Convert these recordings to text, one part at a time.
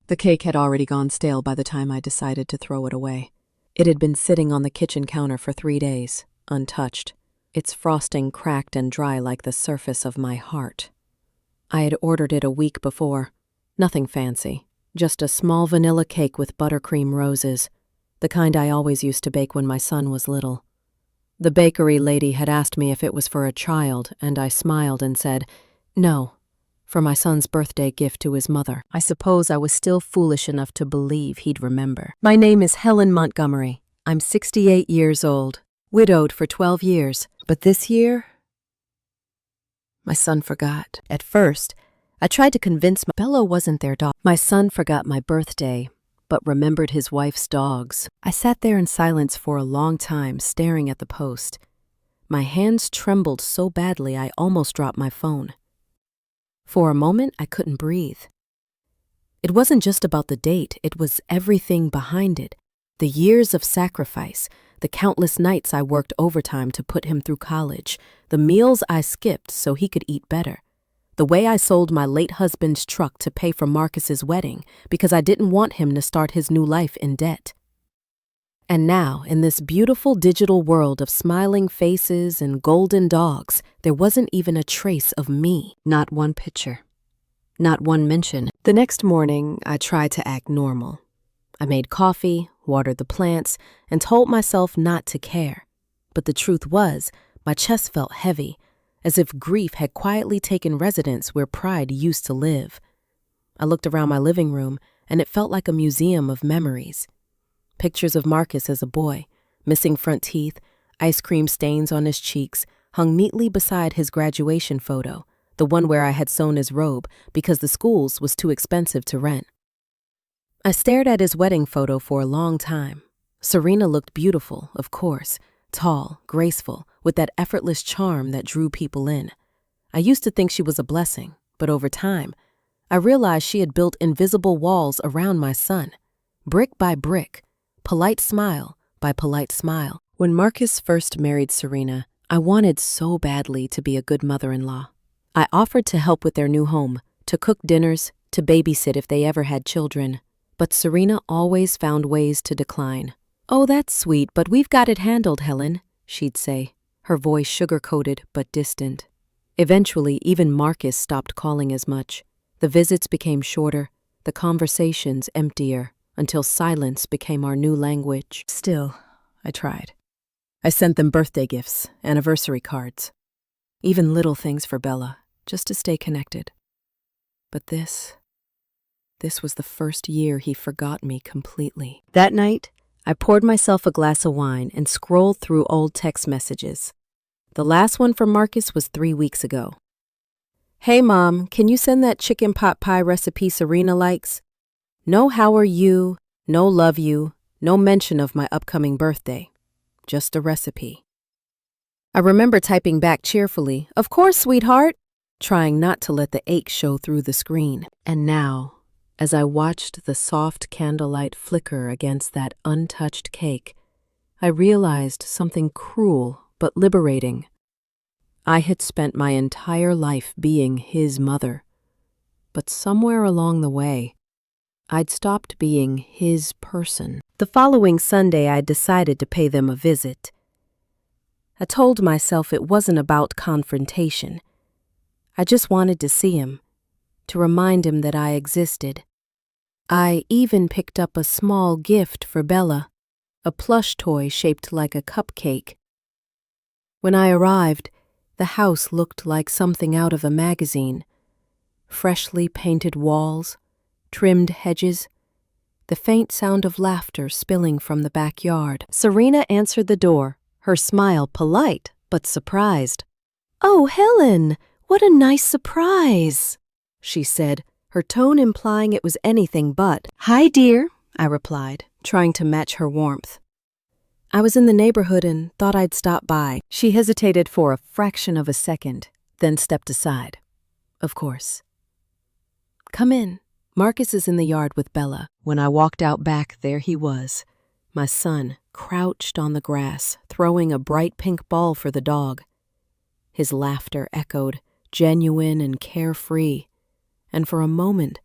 The cake had already gone stale by the time I decided to throw it away. It had been sitting on the kitchen counter for 3 days, untouched, its frosting cracked and dry like the surface of my heart. I had ordered it a week before. Nothing fancy, just a small vanilla cake with buttercream roses, the kind I always used to bake when my son was little. The bakery lady had asked me if it was for a child, and I smiled and said, "No, for my son's birthday gift to his mother." I suppose I was still foolish enough to believe he'd remember. My name is Helen Montgomery. I'm 68 years old, widowed for 12 years. But this year, my son forgot. At first, I tried to convince Bella wasn't their dog. My son forgot my birthday, but remembered his wife's dogs. I sat there in silence for a long time, staring at the post. My hands trembled so badly I almost dropped my phone. For a moment, I couldn't breathe. It wasn't just about the date, it was everything behind it. The years of sacrifice, the countless nights I worked overtime to put him through college, the meals I skipped so he could eat better, the way I sold my late husband's truck to pay for Marcus's wedding because I didn't want him to start his new life in debt. And now, in this beautiful digital world of smiling faces and golden dogs, there wasn't even a trace of me. Not one picture. Not one mention. The next morning, I tried to act normal. I made coffee, watered the plants, and told myself not to care. But the truth was, my chest felt heavy, as if grief had quietly taken residence where pride used to live. I looked around my living room, and it felt like a museum of memories. Pictures of Marcus as a boy, missing front teeth, ice cream stains on his cheeks, hung neatly beside his graduation photo, the one where I had sewn his robe because the school's was too expensive to rent. I stared at his wedding photo for a long time. Serena looked beautiful, of course, tall, graceful, with that effortless charm that drew people in. I used to think she was a blessing, but over time, I realized she had built invisible walls around my son, brick by brick, polite smile by polite smile. When Marcus first married Serena, I wanted so badly to be a good mother-in-law. I offered to help with their new home, to cook dinners, to babysit if they ever had children. But Serena always found ways to decline. "Oh, that's sweet, but we've got it handled, Helen," she'd say, her voice sugar-coated but distant. Eventually, even Marcus stopped calling as much. The visits became shorter, the conversations emptier, until silence became our new language. Still, I tried. I sent them birthday gifts, anniversary cards, even little things for Bella, just to stay connected. But this was the first year he forgot me completely. That night, I poured myself a glass of wine and scrolled through old text messages. The last one from Marcus was 3 weeks ago. "Hey, Mom, can you send that chicken pot pie recipe Serena likes? No how are you, no love you, no mention of my upcoming birthday. Just a recipe." I remember typing back cheerfully, "Of course, sweetheart," trying not to let the ache show through the screen. And now, as I watched the soft candlelight flicker against that untouched cake, I realized something cruel but liberating. I had spent my entire life being his mother, but somewhere along the way, I'd stopped being his person. The following Sunday, I decided to pay them a visit. I told myself it wasn't about confrontation. I just wanted to see him, to remind him that I existed. I even picked up a small gift for Bella, a plush toy shaped like a cupcake. When I arrived, the house looked like something out of a magazine. Freshly painted walls, trimmed hedges, the faint sound of laughter spilling from the backyard. Serena answered the door, her smile polite but surprised. "Oh, Helen, what a nice surprise," she said, her tone implying it was anything but. "Hi, dear," I replied, trying to match her warmth. "I was in the neighborhood and thought I'd stop by." She hesitated for a fraction of a second, then stepped aside. "Of course. Come in. Marcus is in the yard with Bella." When I walked out back, there he was, my son, crouched on the grass, throwing a bright pink ball for the dog. His laughter echoed, genuine and carefree, and for a moment,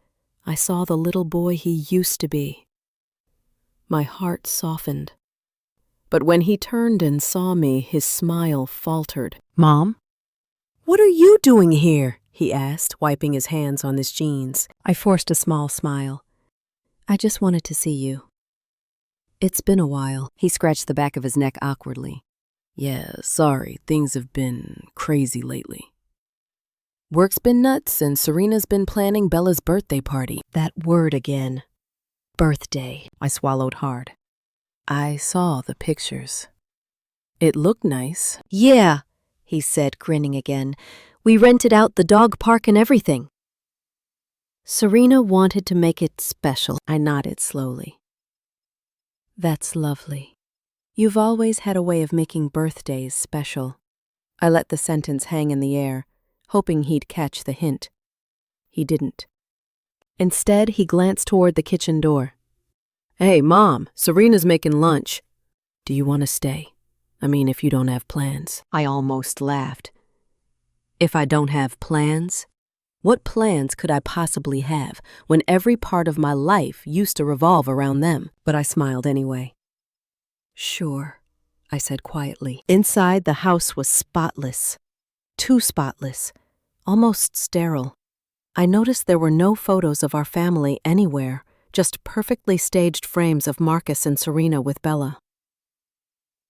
I saw the little boy he used to be. My heart softened. But when he turned and saw me, his smile faltered. "Mom? What are you doing here?" he asked, wiping his hands on his jeans. I forced a small smile. "I just wanted to see you." "It's been a while." He scratched the back of his neck awkwardly. "Yeah, sorry, things have been crazy lately. Work's been nuts, and Serena's been planning Bella's birthday party." That word again. Birthday. I swallowed hard. "I saw the pictures. It looked nice." "Yeah," he said, grinning again. "We rented out the dog park and everything." "Serena wanted to make it special." I nodded slowly. "That's lovely. You've always had a way of making birthdays special." I let the sentence hang in the air, hoping he'd catch the hint. He didn't. Instead, he glanced toward the kitchen door. "Hey, Mom, Serena's making lunch. Do you want to stay? I mean, if you don't have plans." I almost laughed. If I don't have plans? What plans could I possibly have when every part of my life used to revolve around them? But I smiled anyway. "Sure," I said quietly. Inside, the house was spotless. Too spotless. Almost sterile. I noticed there were no photos of our family anywhere, just perfectly staged frames of Marcus and Serena with Bella.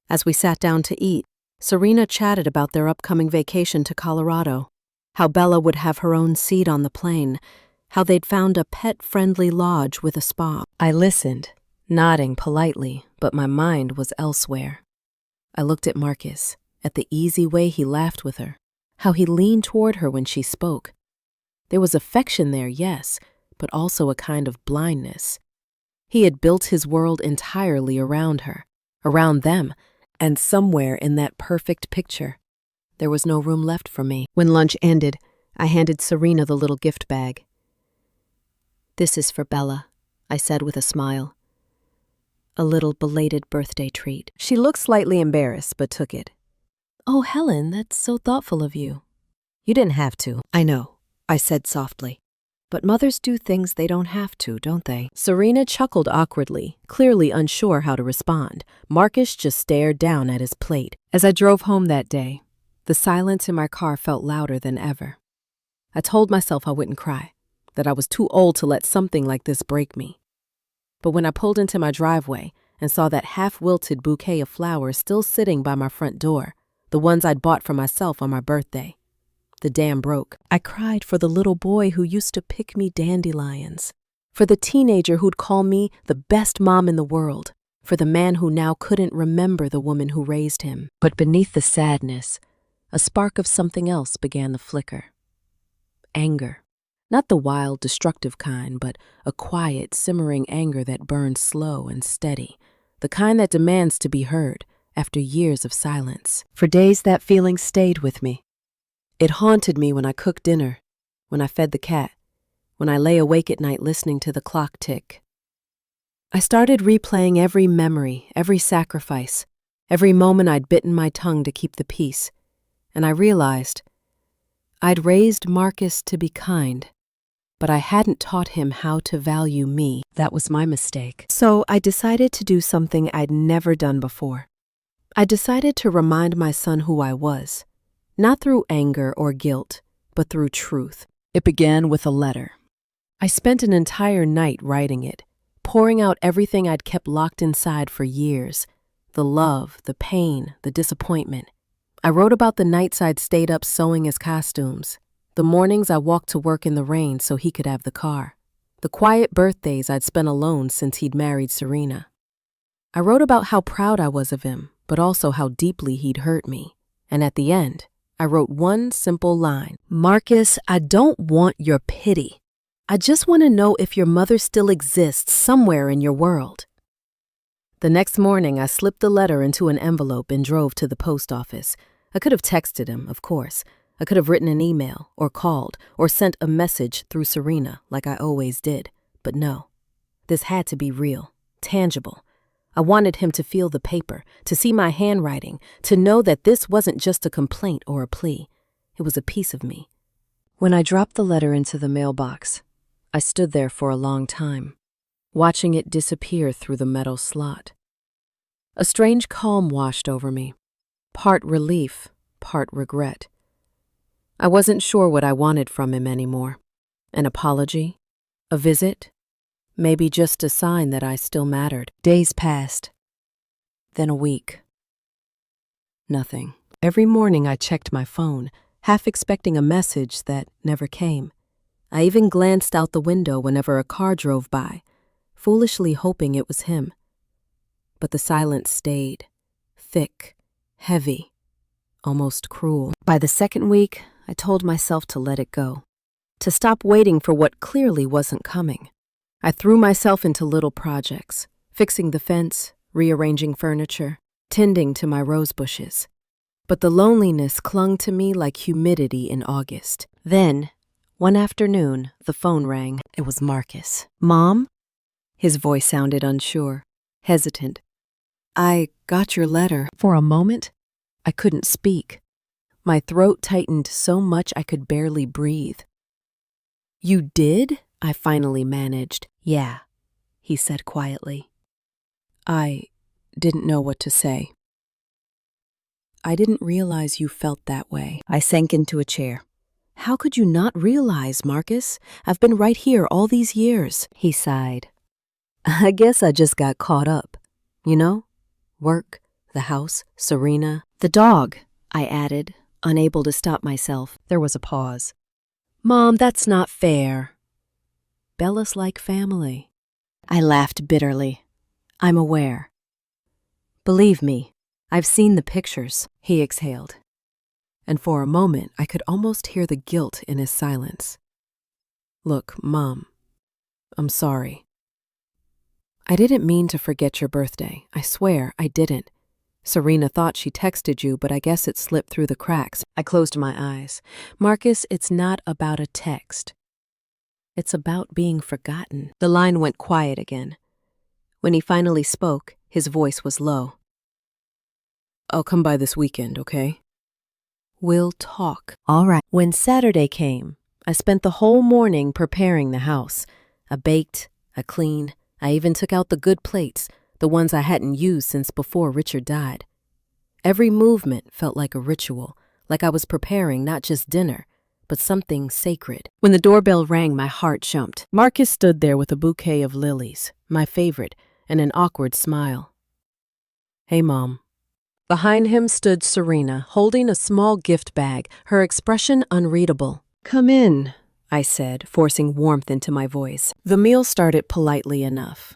As we sat down to eat, Serena chatted about their upcoming vacation to Colorado, how Bella would have her own seat on the plane, how they'd found a pet-friendly lodge with a spa. I listened, nodding politely, but my mind was elsewhere. I looked at Marcus, at the easy way he laughed with her, how he leaned toward her when she spoke. There was affection there, yes, but also a kind of blindness. He had built his world entirely around her, around them, and somewhere in that perfect picture, there was no room left for me. When lunch ended, I handed Serena the little gift bag. "This is for Bella," I said with a smile. "A little belated birthday treat." She looked slightly embarrassed, but took it. "Oh, Helen, that's so thoughtful of you." "You didn't have to." "I know," I said softly. "But mothers do things they don't have to, don't they?" Serena chuckled awkwardly, clearly unsure how to respond. Marcus just stared down at his plate. As I drove home that day, the silence in my car felt louder than ever. I told myself I wouldn't cry, that I was too old to let something like this break me. But when I pulled into my driveway and saw that half-wilted bouquet of flowers still sitting by my front door, the ones I'd bought for myself on my birthday, the dam broke. I cried for the little boy who used to pick me dandelions, for the teenager who'd call me the best mom in the world, for the man who now couldn't remember the woman who raised him. But beneath the sadness, a spark of something else began to flicker. Anger. Not the wild, destructive kind, but a quiet, simmering anger that burned slow and steady, the kind that demands to be heard after years of silence. For days, that feeling stayed with me. It haunted me when I cooked dinner, when I fed the cat, when I lay awake at night listening to the clock tick. I started replaying every memory, every sacrifice, every moment I'd bitten my tongue to keep the peace, and I realized I'd raised Marcus to be kind, but I hadn't taught him how to value me. That was my mistake. So I decided to do something I'd never done before. I decided to remind my son who I was. Not through anger or guilt, but through truth. It began with a letter. I spent an entire night writing it, pouring out everything I'd kept locked inside for years. The love, the pain, the disappointment. I wrote about the nights I'd stayed up sewing his costumes, the mornings I walked to work in the rain so he could have the car, the quiet birthdays I'd spent alone since he'd married Serena. I wrote about how proud I was of him, but also how deeply he'd hurt me. And at the end, I wrote one simple line. "Marcus, I don't want your pity. I just want to know if your mother still exists somewhere in your world." The next morning, I slipped the letter into an envelope and drove to the post office. I could have texted him, of course. I could have written an email, or called, or sent a message through Serena, like I always did. But no, this had to be real, tangible. I wanted him to feel the paper, to see my handwriting, to know that this wasn't just a complaint or a plea. It was a piece of me. When I dropped the letter into the mailbox, I stood there for a long time, watching it disappear through the metal slot. A strange calm washed over me, part relief, part regret. I wasn't sure what I wanted from him anymore. An apology? A visit? Maybe just a sign that I still mattered. Days passed. Then a week. Nothing. Every morning I checked my phone, half expecting a message that never came. I even glanced out the window whenever a car drove by, foolishly hoping it was him. But the silence stayed, thick, heavy, almost cruel. By the second week, I told myself to let it go, to stop waiting for what clearly wasn't coming. I threw myself into little projects, fixing the fence, rearranging furniture, tending to my rose bushes. But the loneliness clung to me like humidity in August. Then, one afternoon, the phone rang. It was Marcus. "Mom?" His voice sounded unsure, hesitant. "I got your letter." For a moment, I couldn't speak. My throat tightened so much I could barely breathe. "You did?" I finally managed. "Yeah," he said quietly. I didn't know what to say. "I didn't realize you felt that way." I sank into a chair. "How could you not realize, Marcus? I've been right here all these years." He sighed. "I guess I just got caught up. You know? Work, the house, Serena, the dog," I added, unable to stop myself. There was a pause. "Mom, that's not fair. Bella's like family." I laughed bitterly. "I'm aware. Believe me, I've seen the pictures." He exhaled. And for a moment, I could almost hear the guilt in his silence. "Look, Mom, I'm sorry. I didn't mean to forget your birthday. I swear I didn't. Serena thought she texted you, but I guess it slipped through the cracks." I closed my eyes. "Marcus, it's not about a text. It's about being forgotten." The line went quiet again. When he finally spoke, his voice was low. "I'll come by this weekend, okay? We'll talk." "All right." When Saturday came, I spent the whole morning preparing the house. I baked, I cleaned, I even took out the good plates, the ones I hadn't used since before Richard died. Every movement felt like a ritual, like I was preparing not just dinner, but something sacred. When the doorbell rang, my heart jumped. Marcus stood there with a bouquet of lilies, my favorite, and an awkward smile. "Hey, Mom." Behind him stood Serena, holding a small gift bag, her expression unreadable. "Come in," I said, forcing warmth into my voice. The meal started politely enough.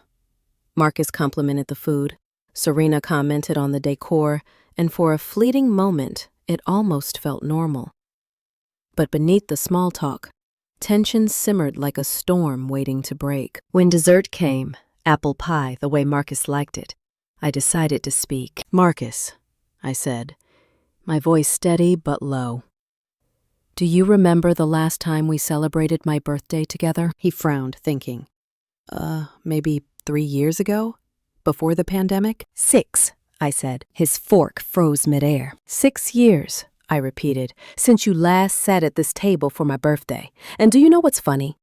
Marcus complimented the food, Serena commented on the decor, and for a fleeting moment, it almost felt normal. But beneath the small talk, tension simmered like a storm waiting to break. When dessert came, apple pie the way Marcus liked it, I decided to speak. "Marcus," I said, my voice steady but low. "Do you remember the last time we celebrated my birthday together?" He frowned, thinking. Maybe 3 years ago? Before the pandemic?" 6, I said. His fork froze midair. 6 years, I repeated, since you last sat at this table for my birthday. And do you know what's funny?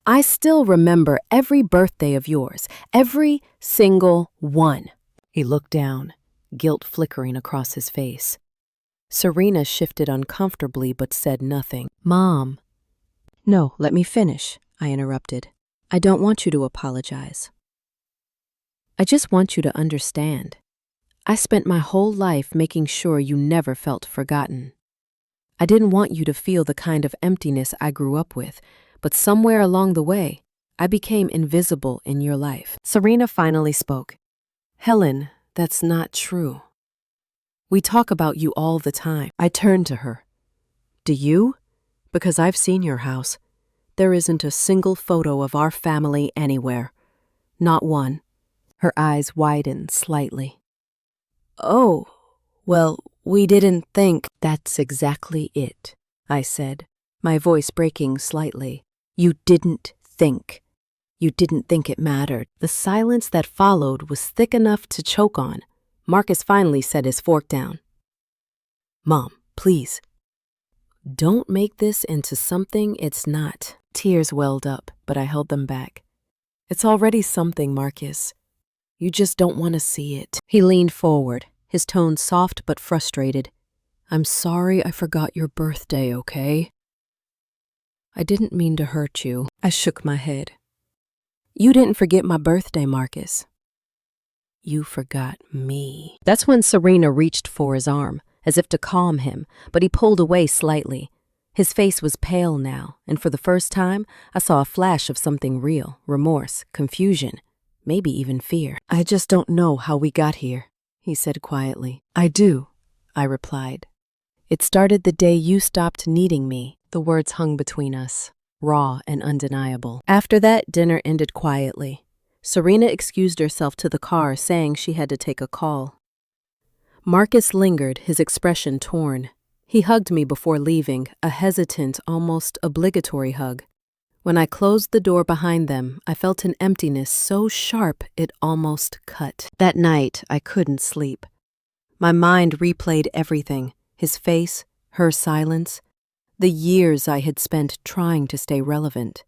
I still remember every birthday of yours, every single one. He looked down, guilt flickering across his face. Serena shifted uncomfortably but said nothing. "Mom." "No, let me finish," I interrupted. "I don't want you to apologize. I just want you to understand. I spent my whole life making sure you never felt forgotten. I didn't want you to feel the kind of emptiness I grew up with, but somewhere along the way, I became invisible in your life." Serena finally spoke. "Helen, that's not true. We talk about you all the time." I turned to her. "Do you? Because I've seen your house. There isn't a single photo of our family anywhere. Not one." Her eyes widened slightly. "Oh, well, we didn't think." "That's exactly it," I said, my voice breaking slightly. "You didn't think. You didn't think it mattered." The silence that followed was thick enough to choke on. Marcus finally set his fork down. "Mom, please. Don't make this into something it's not." Tears welled up, but I held them back. It's already something, Marcus. You just don't want to see it. He leaned forward, his tone soft but frustrated. I'm sorry I forgot your birthday, okay? I didn't mean to hurt you. I shook my head. You didn't forget my birthday, Marcus. You forgot me. That's when Serena reached for his arm, as if to calm him, but he pulled away slightly. His face was pale now, and for the first time, I saw a flash of something real, remorse, confusion, maybe even fear. I just don't know how we got here, he said quietly. I do, I replied. It started the day you stopped needing me. The words hung between us, raw and undeniable. After that, dinner ended quietly. Serena excused herself to the car, saying she had to take a call. Marcus lingered, his expression torn. He hugged me before leaving, a hesitant, almost obligatory hug. When I closed the door behind them, I felt an emptiness so sharp it almost cut. That night, I couldn't sleep. My mind replayed everything, his face, her silence, the years I had spent trying to stay relevant.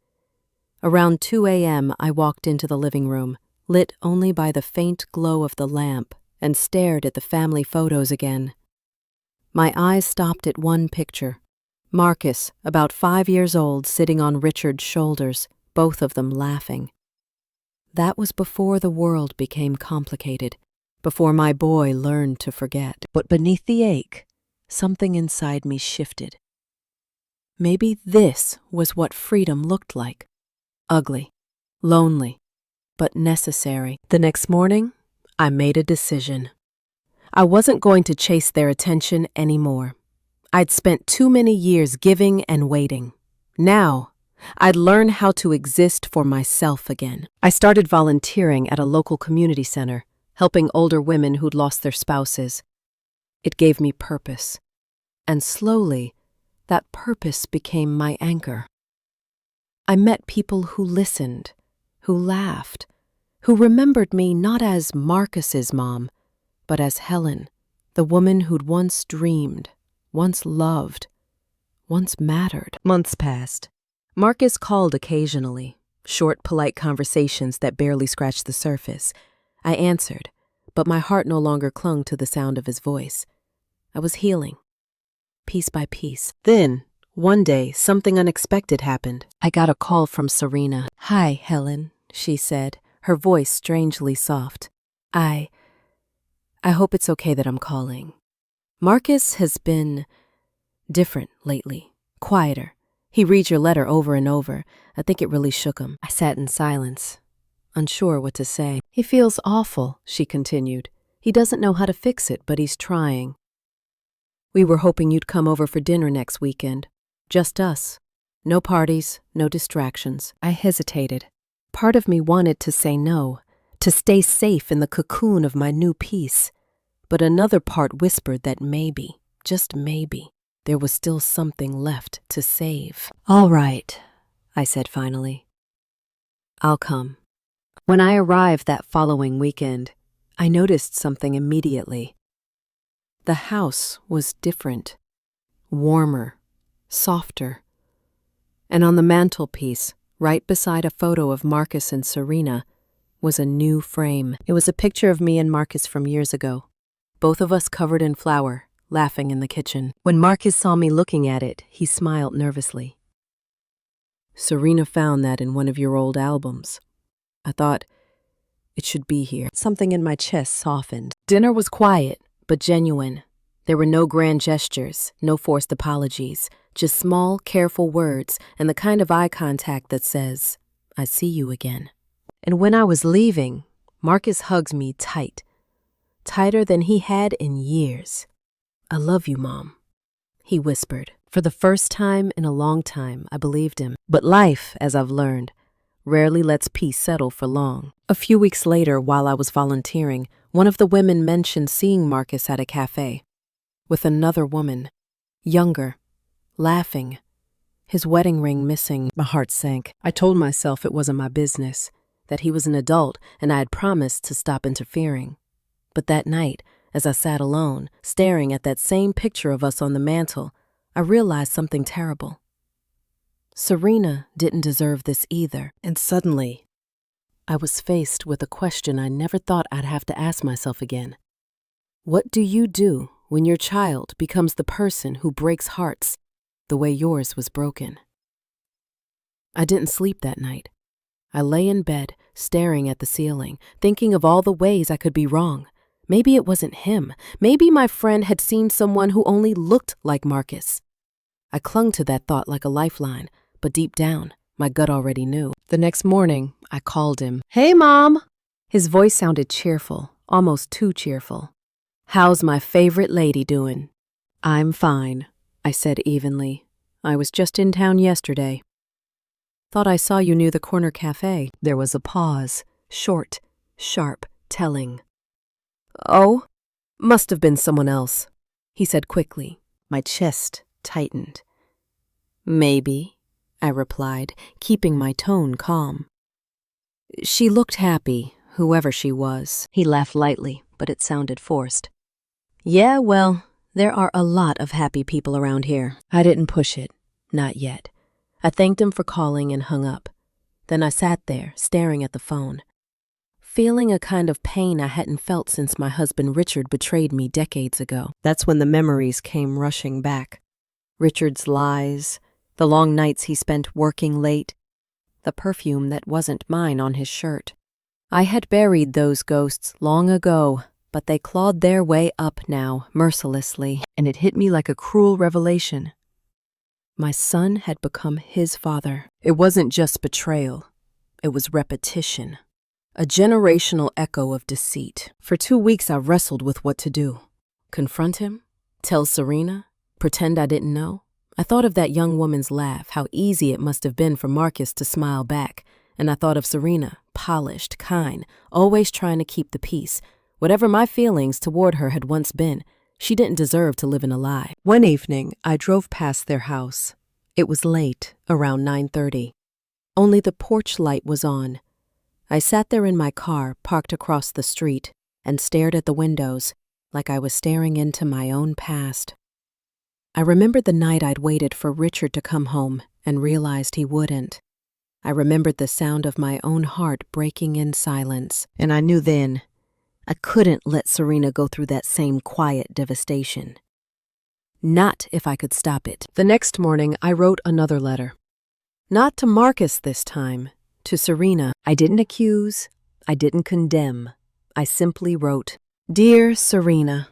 Around 2 a.m., I walked into the living room, lit only by the faint glow of the lamp, and stared at the family photos again. My eyes stopped at one picture. Marcus, about 5 years old, sitting on Richard's shoulders, both of them laughing. That was before the world became complicated, before my boy learned to forget. But beneath the ache, something inside me shifted. Maybe this was what freedom looked like. Ugly, lonely, but necessary. The next morning, I made a decision. I wasn't going to chase their attention anymore. I'd spent too many years giving and waiting. Now, I'd learn how to exist for myself again. I started volunteering at a local community center, helping older women who'd lost their spouses. It gave me purpose. And slowly, that purpose became my anchor. I met people who listened, who laughed, who remembered me not as Marcus's mom, but as Helen, the woman who'd once dreamed, once loved, once mattered. Months passed. Marcus called occasionally, short, polite conversations that barely scratched the surface. I answered, but my heart no longer clung to the sound of his voice. I was healing, piece by piece. Then, one day, something unexpected happened. I got a call from Serena. Hi, Helen, she said, her voice strangely soft. I hope it's okay that I'm calling. Marcus has been different lately, quieter. He reads your letter over and over. I think it really shook him. I sat in silence, unsure what to say. He feels awful, she continued. He doesn't know how to fix it, but he's trying. We were hoping you'd come over for dinner next weekend. Just us. No parties, no distractions. I hesitated. Part of me wanted to say no, to stay safe in the cocoon of my new peace. But another part whispered that maybe, just maybe, there was still something left to save. All right, I said finally. I'll come. When I arrived that following weekend, I noticed something immediately. The house was different, warmer, softer. And on the mantelpiece, right beside a photo of Marcus and Serena, was a new frame. It was a picture of me and Marcus from years ago, both of us covered in flour, laughing in the kitchen. When Marcus saw me looking at it, he smiled nervously. Serena found that in one of your old albums. I thought, it should be here. Something in my chest softened. Dinner was quiet, but genuine. There were no grand gestures, no forced apologies, just small, careful words and the kind of eye contact that says, I see you again. And when I was leaving, Marcus hugged me tight, tighter than he had in years. I love you, Mom, he whispered. For the first time in a long time, I believed him. But life, as I've learned, rarely lets peace settle for long. A few weeks later, while I was volunteering, one of the women mentioned seeing Marcus at a cafe with another woman, younger, laughing, his wedding ring missing. My heart sank. I told myself it wasn't my business, that he was an adult and I had promised to stop interfering. But that night, as I sat alone, staring at that same picture of us on the mantel, I realized something terrible. Serena didn't deserve this either. And suddenly, I was faced with a question I never thought I'd have to ask myself again. What do you do when your child becomes the person who breaks hearts the way yours was broken? I didn't sleep that night. I lay in bed, staring at the ceiling, thinking of all the ways I could be wrong. Maybe it wasn't him. Maybe my friend had seen someone who only looked like Marcus. I clung to that thought like a lifeline, but deep down, my gut already knew. The next morning, I called him. "Hey, Mom!" His voice sounded cheerful, almost too cheerful. "How's my favorite lady doing?" "I'm fine," I said evenly. "I was just in town yesterday." "Thought I saw you near the corner cafe." There was a pause, short, sharp, telling. "Oh, must have been someone else," he said quickly. My chest tightened. "Maybe," I replied, keeping my tone calm. "She looked happy, whoever she was." He laughed lightly, but it sounded forced. "Yeah, well, there are a lot of happy people around here." I didn't push it, not yet. I thanked him for calling and hung up. Then I sat there, staring at the phone, feeling a kind of pain I hadn't felt since my husband Richard betrayed me decades ago. That's when the memories came rushing back. Richard's lies, the long nights he spent working late, the perfume that wasn't mine on his shirt. I had buried those ghosts long ago, but they clawed their way up now, mercilessly, and it hit me like a cruel revelation. My son had become his father. It wasn't just betrayal. It was repetition. A generational echo of deceit. For 2 weeks I wrestled with what to do. Confront him? Tell Serena? Pretend I didn't know? I thought of that young woman's laugh, how easy it must have been for Marcus to smile back. And I thought of Serena, polished, kind, always trying to keep the peace. Whatever my feelings toward her had once been, she didn't deserve to live in a lie. One evening, I drove past their house. It was late, around 9:30. Only the porch light was on. I sat there in my car, parked across the street, and stared at the windows, like I was staring into my own past. I remembered the night I'd waited for Richard to come home and realized he wouldn't. I remembered the sound of my own heart breaking in silence, and I knew then I couldn't let Serena go through that same quiet devastation. Not if I could stop it. The next morning, I wrote another letter. Not to Marcus this time, to Serena. I didn't accuse, I didn't condemn. I simply wrote, "Dear Serena,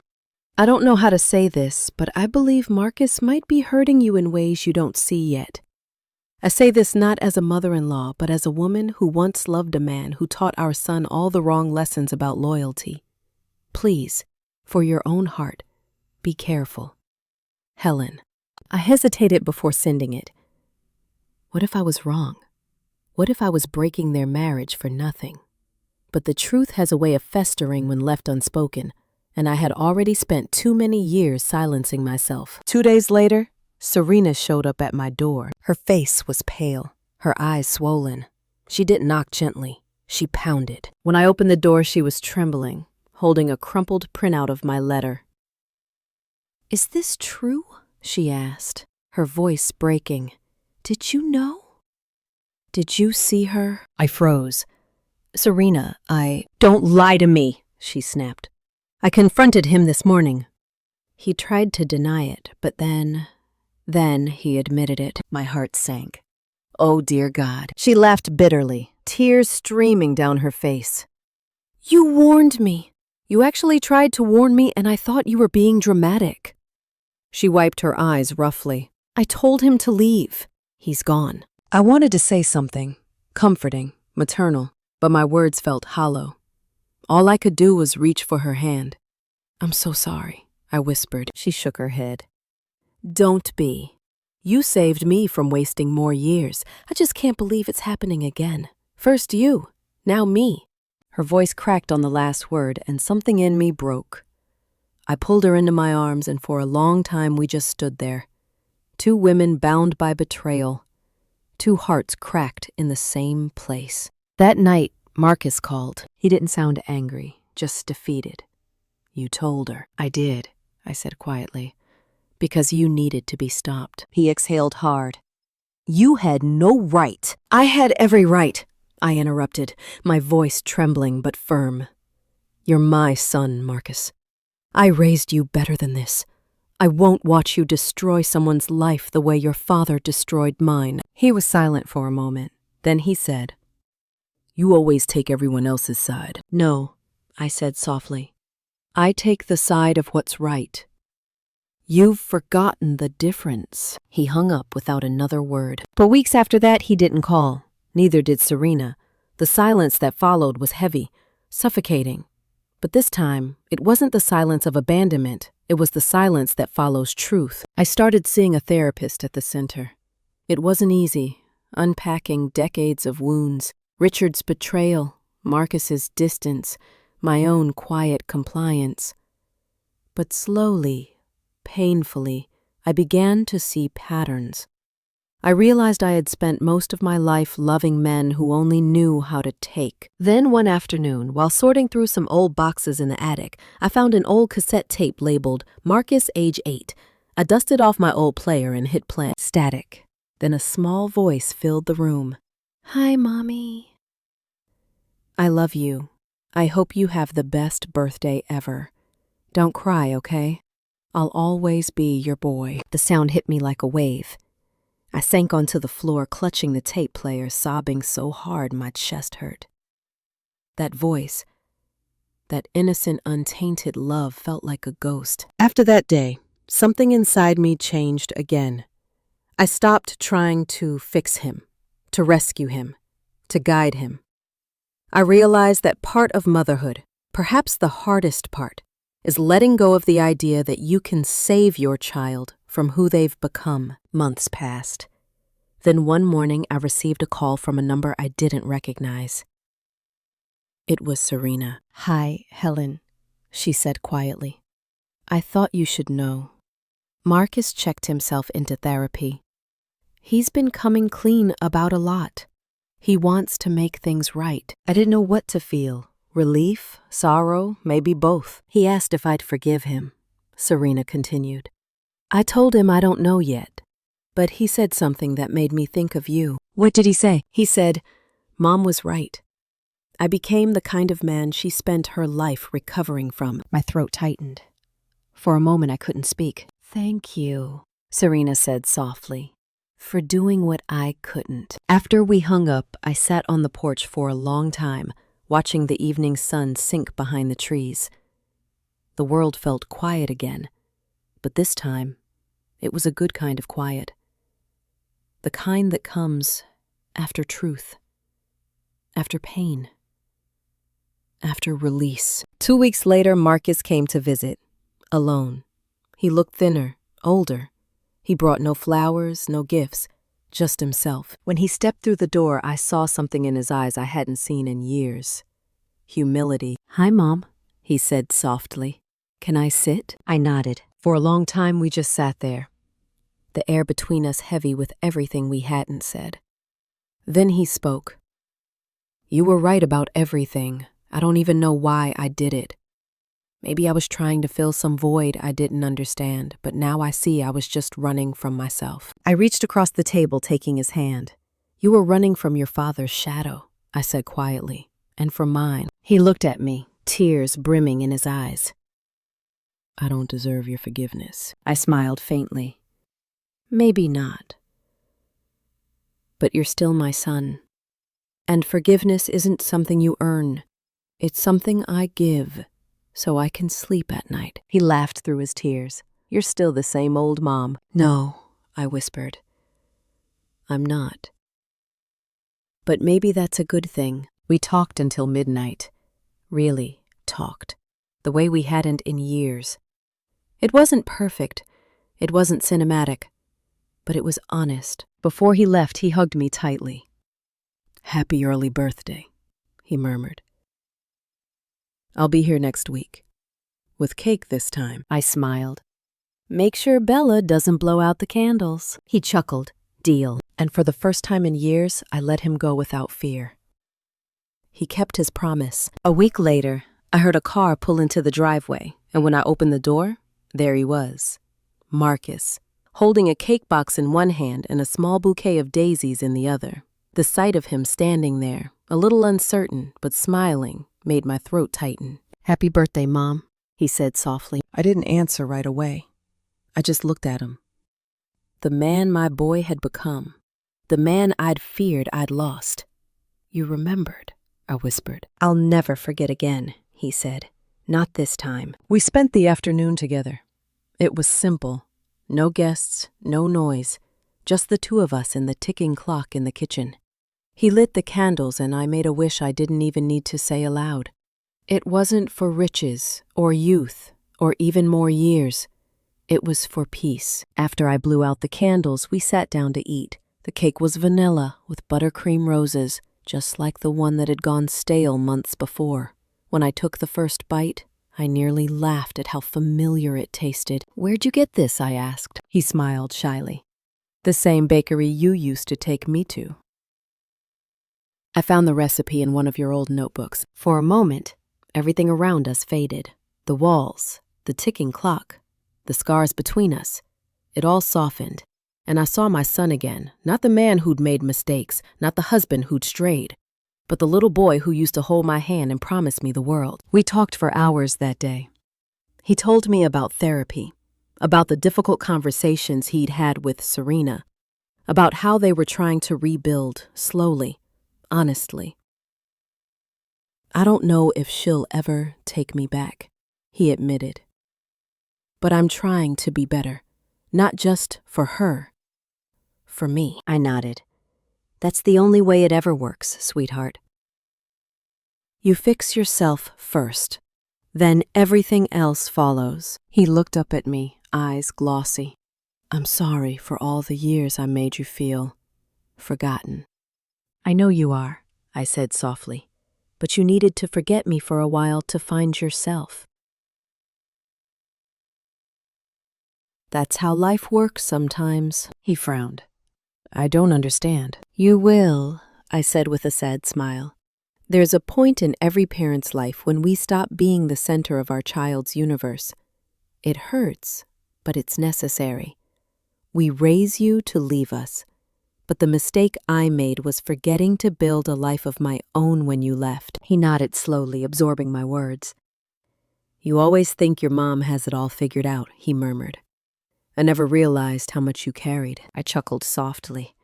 I don't know how to say this, but I believe Marcus might be hurting you in ways you don't see yet. I say this not as a mother-in-law, but as a woman who once loved a man who taught our son all the wrong lessons about loyalty. Please, for your own heart, be careful. Helen." I hesitated before sending it. What if I was wrong? What if I was breaking their marriage for nothing? But the truth has a way of festering when left unspoken, and I had already spent too many years silencing myself. 2 days later, Serena showed up at my door. Her face was pale, her eyes swollen. She didn't knock gently. She pounded. When I opened the door, she was trembling, holding a crumpled printout of my letter. "Is this true?" she asked, her voice breaking. "Did you know? Did you see her?" I froze. "Serena, Don't lie to me," she snapped. "I confronted him this morning." He tried to deny it, but then he admitted it. My heart sank. Oh, dear God. She laughed bitterly, tears streaming down her face. "You warned me. You actually tried to warn me, and I thought you were being dramatic." She wiped her eyes roughly. "I told him to leave. He's gone." I wanted to say something, comforting, maternal, but my words felt hollow. All I could do was reach for her hand. "I'm so sorry," I whispered. She shook her head. "Don't be. You saved me from wasting more years. I just can't believe it's happening again. First you, now me." Her voice cracked on the last word, and something in me broke. I pulled her into my arms, and for a long time we just stood there. 2 women bound by betrayal. 2 hearts cracked in the same place. That night, Marcus called. He didn't sound angry, just defeated. "You told her." "I did," I said quietly, "because you needed to be stopped." He exhaled hard. You had no right. I had every right, I interrupted, my voice trembling but firm. You're my son, Marcus. I raised you better than this. I won't watch you destroy someone's life the way your father destroyed mine. He was silent for a moment. Then he said, You always take everyone else's side. No, I said softly. I take the side of what's right. You've forgotten the difference. He hung up without another word. For weeks after that, he didn't call. Neither did Serena. The silence that followed was heavy, suffocating. But this time, it wasn't the silence of abandonment. It was the silence that follows truth. I started seeing a therapist at the center. It wasn't easy, unpacking decades of wounds, Richard's betrayal, Marcus's distance, my own quiet compliance. But slowly, painfully, I began to see patterns. I realized I had spent most of my life loving men who only knew how to take. Then one afternoon, while sorting through some old boxes in the attic, I found an old cassette tape labeled Marcus Age 8. I dusted off my old player and hit play. Static. Then a small voice filled the room. Hi, Mommy. I love you. I hope you have the best birthday ever. Don't cry, okay? I'll always be your boy. The sound hit me like a wave. I sank onto the floor, clutching the tape player, sobbing so hard my chest hurt. That voice, that innocent, untainted love felt like a ghost. After that day, something inside me changed again. I stopped trying to fix him, to rescue him, to guide him. I realized that part of motherhood, perhaps the hardest part, is letting go of the idea that you can save your child from who they've become. Months passed. Then one morning I received a call from a number I didn't recognize. It was Serena. Hi, Helen, she said quietly. I thought you should know. Marcus checked himself into therapy. He's been coming clean about a lot. He wants to make things right. I didn't know what to feel. Relief, sorrow, maybe both. He asked if I'd forgive him. Serena continued. I told him I don't know yet, but he said something that made me think of you. What did he say? He said, Mom was right. I became the kind of man she spent her life recovering from. My throat tightened. For a moment I couldn't speak. Thank you, Serena said softly, for doing what I couldn't. After we hung up, I sat on the porch for a long time, watching the evening sun sink behind the trees. The world felt quiet again, but this time, it was a good kind of quiet. The kind that comes after truth, after pain, after release. 2 weeks later, Marcus came to visit, alone. He looked thinner, older. He brought no flowers, no gifts, just himself. When he stepped through the door, I saw something in his eyes I hadn't seen in years. Humility. Hi, Mom, he said softly. Can I sit? I nodded. For a long time, we just sat there, the air between us heavy with everything we hadn't said. Then he spoke. You were right about everything. I don't even know why I did it. Maybe I was trying to fill some void I didn't understand, but now I see I was just running from myself. I reached across the table, taking his hand. You were running from your father's shadow, I said quietly, and from mine. He looked at me, tears brimming in his eyes. I don't deserve your forgiveness. I smiled faintly. Maybe not. But you're still my son. And forgiveness isn't something you earn. It's something I give, so I can sleep at night. He laughed through his tears. You're still the same old mom. No, I whispered. I'm not. But maybe that's a good thing. We talked until midnight. Really talked. The way we hadn't in years. It wasn't perfect. It wasn't cinematic. But it was honest. Before he left, he hugged me tightly. Happy early birthday, he murmured. I'll be here next week. With cake this time. I smiled. Make sure Bella doesn't blow out the candles. He chuckled. Deal. And for the first time in years, I let him go without fear. He kept his promise. A week later, I heard a car pull into the driveway, and when I opened the door, there he was. Marcus, holding a cake box in one hand and a small bouquet of daisies in the other. The sight of him standing there, a little uncertain but smiling, made my throat tighten. "Happy birthday, Mom," he said softly. I didn't answer right away. I just looked at him. The man my boy had become. The man I'd feared I'd lost. "You remembered," I whispered. "I'll never forget again," he said. "Not this time." We spent the afternoon together. It was simple. No guests, no noise, just the two of us and the ticking clock in the kitchen. He lit the candles and I made a wish I didn't even need to say aloud. It wasn't for riches or youth or even more years. It was for peace. After I blew out the candles, we sat down to eat. The cake was vanilla with buttercream roses, just like the one that had gone stale months before. When I took the first bite, I nearly laughed at how familiar it tasted. "Where'd you get this?" I asked. He smiled shyly. "The same bakery you used to take me to." I found the recipe in one of your old notebooks. For a moment, everything around us faded. The walls, the ticking clock, the scars between us. It all softened, and I saw my son again, not the man who'd made mistakes, not the husband who'd strayed, but the little boy who used to hold my hand and promise me the world. We talked for hours that day. He told me about therapy, about the difficult conversations he'd had with Serena, about how they were trying to rebuild slowly, honestly. "I don't know if she'll ever take me back," he admitted. "But I'm trying to be better, not just for her, for me." I nodded. "That's the only way it ever works, sweetheart. You fix yourself first, then everything else follows." He looked up at me, eyes glossy. "I'm sorry for all the years I made you feel forgotten." "I know you are," I said softly, "but you needed to forget me for a while to find yourself." "That's how life works sometimes," he frowned. "I don't understand." "You will," I said with a sad smile. "There's a point in every parent's life when we stop being the center of our child's universe. It hurts, but it's necessary. We raise you to leave us. But the mistake I made was forgetting to build a life of my own when you left." He nodded slowly, absorbing my words. "You always think your mom has it all figured out," he murmured. "I never realized how much you carried." I chuckled softly.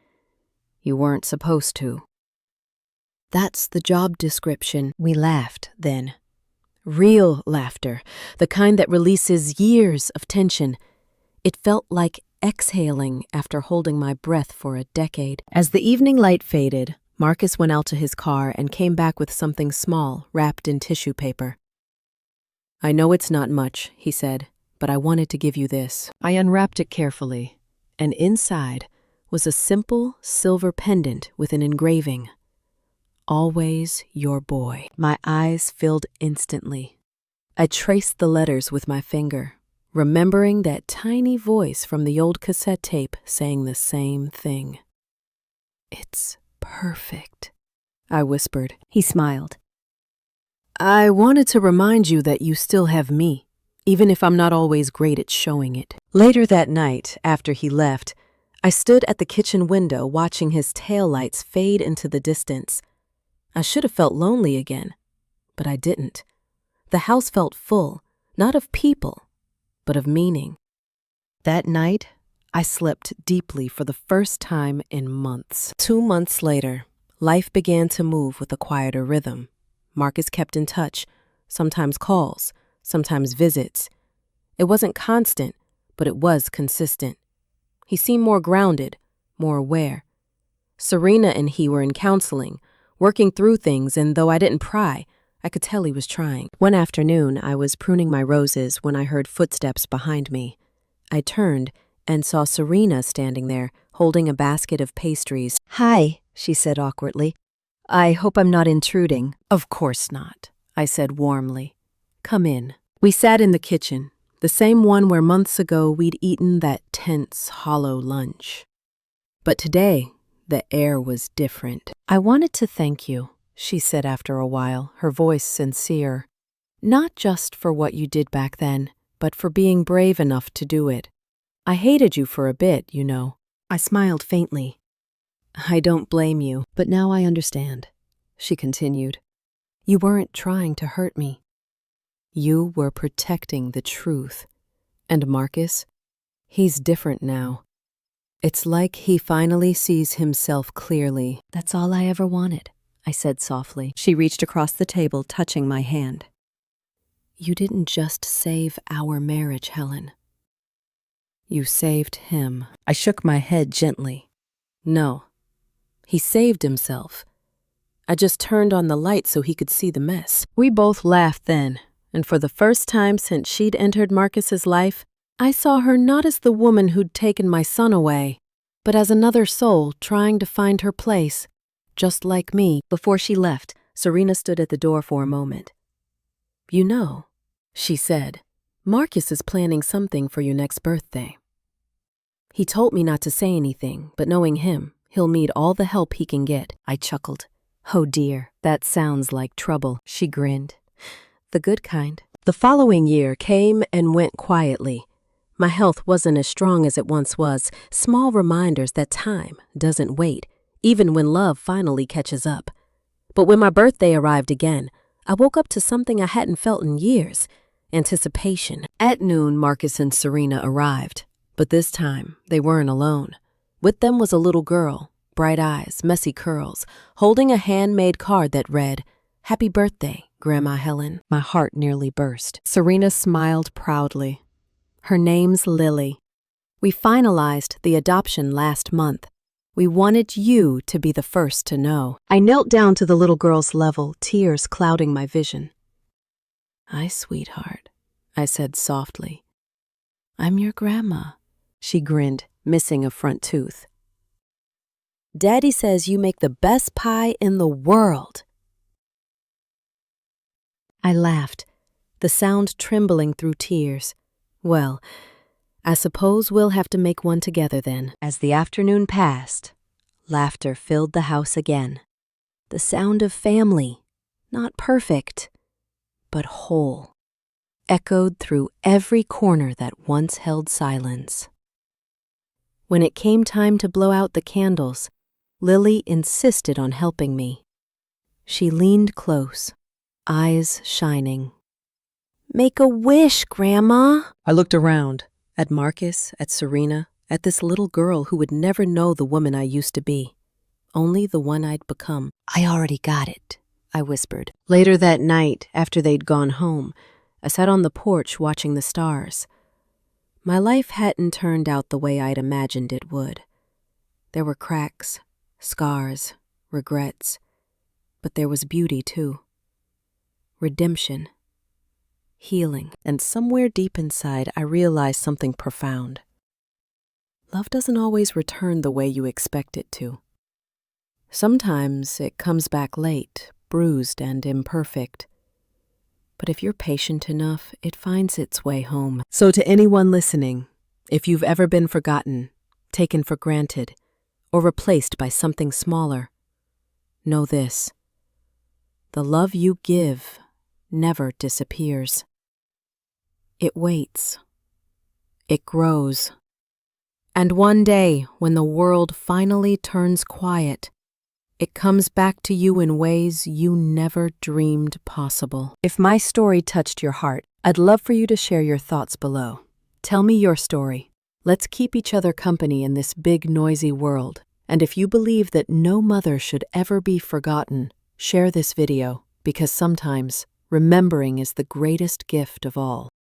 "You weren't supposed to." "That's the job description." We laughed then. Real laughter, the kind that releases years of tension. It felt like exhaling after holding my breath for a decade. As the evening light faded, Marcus went out to his car and came back with something small wrapped in tissue paper. "I know it's not much," he said, "but I wanted to give you this." I unwrapped it carefully, and inside was a simple silver pendant with an engraving. "Always your boy." My eyes filled instantly. I traced the letters with my finger, remembering that tiny voice from the old cassette tape saying the same thing. "It's perfect," I whispered. He smiled. "I wanted to remind you that you still have me, even if I'm not always great at showing it." Later that night, after he left, I stood at the kitchen window watching his taillights fade into the distance. I should have felt lonely again, but I didn't. The house felt full, not of people, but of meaning. That night, I slept deeply for the first time in months. 2 months later, life began to move with a quieter rhythm. Marcus kept in touch, sometimes calls, sometimes visits. It wasn't constant, but it was consistent. He seemed more grounded, more aware. Serena and he were in counseling, working through things, and though I didn't pry, I could tell he was trying. One afternoon, I was pruning my roses when I heard footsteps behind me. I turned and saw Serena standing there, holding a basket of pastries. "Hi," she said awkwardly. "I hope I'm not intruding." "Of course not," I said warmly. "Come in." We sat in the kitchen, the same one where months ago we'd eaten that tense, hollow lunch. But today, the air was different. "I wanted to thank you," she said after a while, her voice sincere. "Not just for what you did back then, but for being brave enough to do it. I hated you for a bit, you know. I smiled faintly. I don't blame you, but now I understand, she continued. You weren't trying to hurt me. You were protecting the truth. And Marcus, he's different now. It's like he finally sees himself clearly. That's all I ever wanted, I said softly. She reached across the table, touching my hand. You didn't just save our marriage, Helen. You saved him. I shook my head gently. No, he saved himself. I just turned on the light so he could see the mess. We both laughed then, and for the first time since she'd entered Marcus's life, I saw her not as the woman who'd taken my son away, but as another soul trying to find her place, just like me. Before she left, Serena stood at the door for a moment. You know, she said, Marcus is planning something for your next birthday. He told me not to say anything, but knowing him, he'll need all the help he can get. I chuckled. Oh dear, that sounds like trouble, she grinned. The good kind. The following year came and went quietly. My health wasn't as strong as it once was, small reminders that time doesn't wait, even when love finally catches up. But when my birthday arrived again, I woke up to something I hadn't felt in years, anticipation. At noon, Marcus and Serena arrived, but this time they weren't alone. With them was a little girl, bright eyes, messy curls, holding a handmade card that read, Happy birthday, Grandma Helen. My heart nearly burst. Serena smiled proudly. Her name's Lily. We finalized the adoption last month. We wanted you to be the first to know. I knelt down to the little girl's level, tears clouding my vision. Hi, sweetheart, I said softly. I'm your grandma, she grinned, missing a front tooth. Daddy says you make the best pie in the world. I laughed, the sound trembling through tears. Well, I suppose we'll have to make one together then. As the afternoon passed, laughter filled the house again. The sound of family, not perfect, but whole, echoed through every corner that once held silence. When it came time to blow out the candles, Lily insisted on helping me. She leaned close, eyes shining. Make a wish, Grandma. I looked around, at Marcus, at Serena, at this little girl who would never know the woman I used to be, only the one I'd become. I already got it, I whispered. Later that night, after they'd gone home, I sat on the porch watching the stars. My life hadn't turned out the way I'd imagined it would. There were cracks, scars, regrets, but there was beauty too. Redemption. Healing, and somewhere deep inside I realized something profound. Love doesn't always return the way you expect it to. Sometimes it comes back late, bruised and imperfect. But if you're patient enough, it finds its way home. So to anyone listening, if you've ever been forgotten, taken for granted, or replaced by something smaller, know this: the love you give never disappears. It waits. It grows. And one day, when the world finally turns quiet, it comes back to you in ways you never dreamed possible. If my story touched your heart, I'd love for you to share your thoughts below. Tell me your story. Let's keep each other company in this big, noisy world. And if you believe that no mother should ever be forgotten, share this video, because sometimes remembering is the greatest gift of all.